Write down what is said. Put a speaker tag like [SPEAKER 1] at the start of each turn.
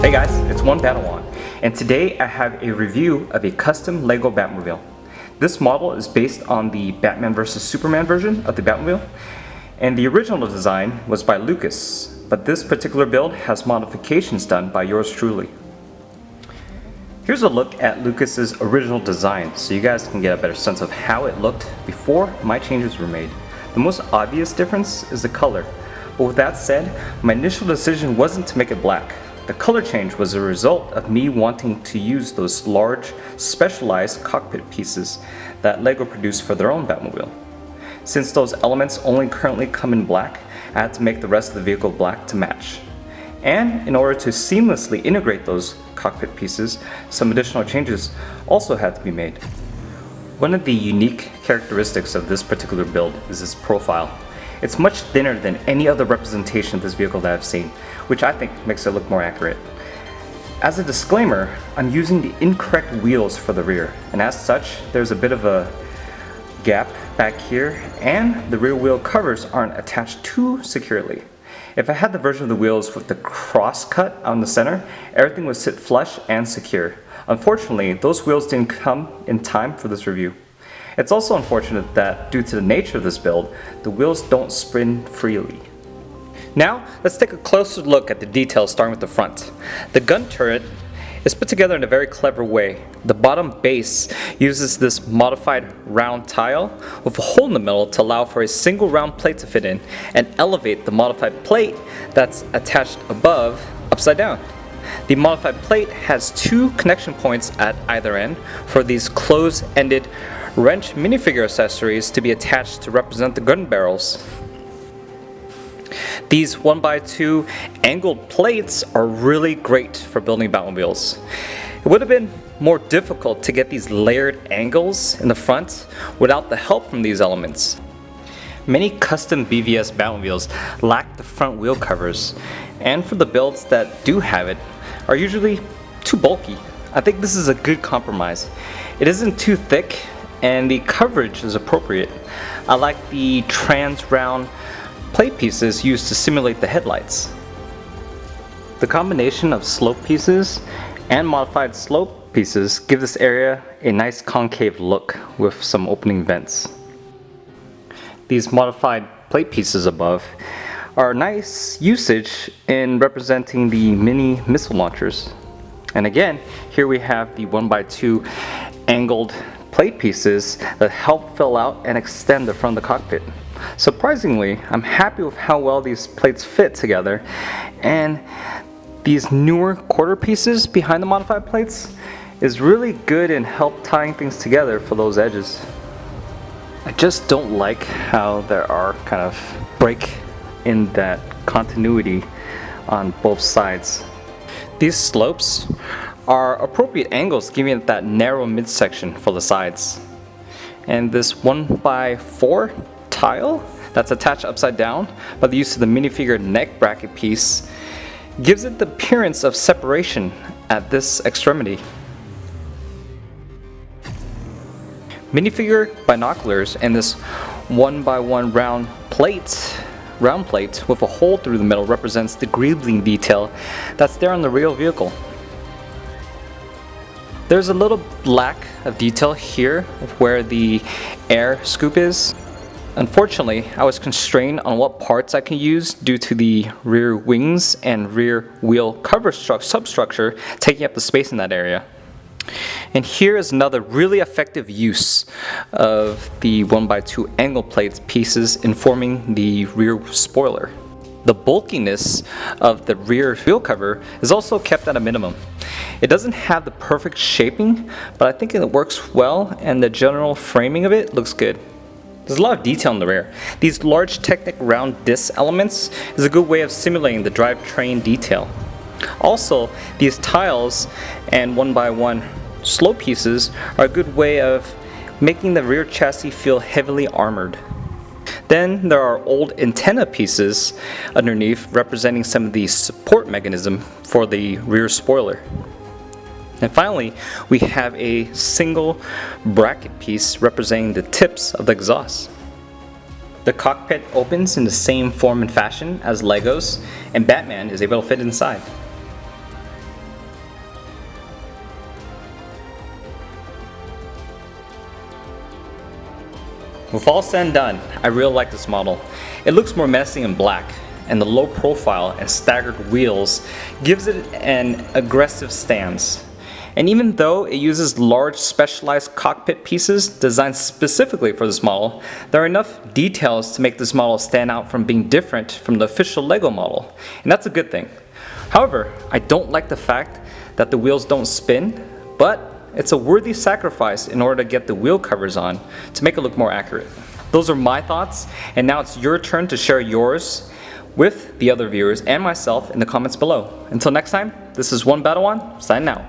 [SPEAKER 1] Hey guys, it's One Battle and today I have a review of a custom LEGO Batmobile. This model is based on the Batman vs Superman version of the Batmobile, and the original design was by Lucas, but this particular build has modifications done by yours truly. Here's a look at Lucas's original design so you guys can get a better sense of how it looked before my changes were made. The most obvious difference is the color, but with that said, my initial decision wasn't to make it black. The color change was a result of me wanting to use those large, specialized cockpit pieces that LEGO produced for their own Batmobile. Since those elements only currently come in black, I had to make the rest of the vehicle black to match. And in order to seamlessly integrate those cockpit pieces, some additional changes also had to be made. One of the unique characteristics of this particular build is its profile. It's much thinner than any other representation of this vehicle that I've seen, which I think makes it look more accurate. As a disclaimer, I'm using the incorrect wheels for the rear, and as such, there's a bit of a gap back here, and the rear wheel covers aren't attached too securely. If I had the version of the wheels with the cross cut on the center, everything would sit flush and secure. Unfortunately, those wheels didn't come in time for this review. It's also unfortunate that, due to the nature of this build, the wheels don't spin freely. Now, let's take a closer look at the details starting with the front. The gun turret is put together in a very clever way. The bottom base uses this modified round tile with a hole in the middle to allow for a single round plate to fit in and elevate the modified plate that's attached above upside down. The modified plate has two connection points at either end for these closed-ended wrench minifigure accessories to be attached to represent the gun barrels. These 1x2 angled plates are really great for building Batmobiles. It would have been more difficult to get these layered angles in the front without the help from these elements. Many custom BVS Batmobiles lack the front wheel covers, and for the builds that do have it, are usually too bulky. I think this is a good compromise. It isn't too thick, and the coverage is appropriate. I like the trans round plate pieces used to simulate the headlights. The combination of slope pieces and modified slope pieces give this area a nice concave look with some opening vents. These modified plate pieces above are nice usage in representing the mini missile launchers. And again, here we have the 1x2 angled plate pieces that help fill out and extend the front of the cockpit. Surprisingly, I'm happy with how well these plates fit together, and these newer quarter pieces behind the modified plates is really good in help tying things together for those edges. I just don't like how there are kind of break in that continuity on both sides. These slopes are appropriate angles, giving it that narrow midsection for the sides. And this 1x4 tile that's attached upside down by the use of the minifigure neck bracket piece gives it the appearance of separation at this extremity. Minifigure binoculars and this 1x1 round plate with a hole through the middle represents the greebling detail that's there on the real vehicle. There's a little lack of detail here where the air scoop is. Unfortunately, I was constrained on what parts I can use due to the rear wings and rear wheel cover substructure taking up the space in that area. And here is another really effective use of the 1x2 angle plate pieces in forming the rear spoiler. The bulkiness of the rear wheel cover is also kept at a minimum. It doesn't have the perfect shaping, but I think it works well, and the general framing of it looks good. There's a lot of detail in the rear. These large Technic round disc elements is a good way of simulating the drivetrain detail. Also, these tiles and 1x1 slope pieces are a good way of making the rear chassis feel heavily armored. Then there are old antenna pieces underneath representing some of the support mechanism for the rear spoiler. And finally, we have a single bracket piece representing the tips of the exhaust. The cockpit opens in the same form and fashion as Legos, and Batman is able to fit inside. With all said and done, I really like this model. It looks more menacing in black, and the low profile and staggered wheels gives it an aggressive stance. And even though it uses large specialized cockpit pieces designed specifically for this model, there are enough details to make this model stand out from being different from the official LEGO model, and that's a good thing. However, I don't like the fact that the wheels don't spin, but it's a worthy sacrifice in order to get the wheel covers on to make it look more accurate. Those are my thoughts, and now it's your turn to share yours with the other viewers and myself in the comments below. Until next time, this is One Battle One, signing out.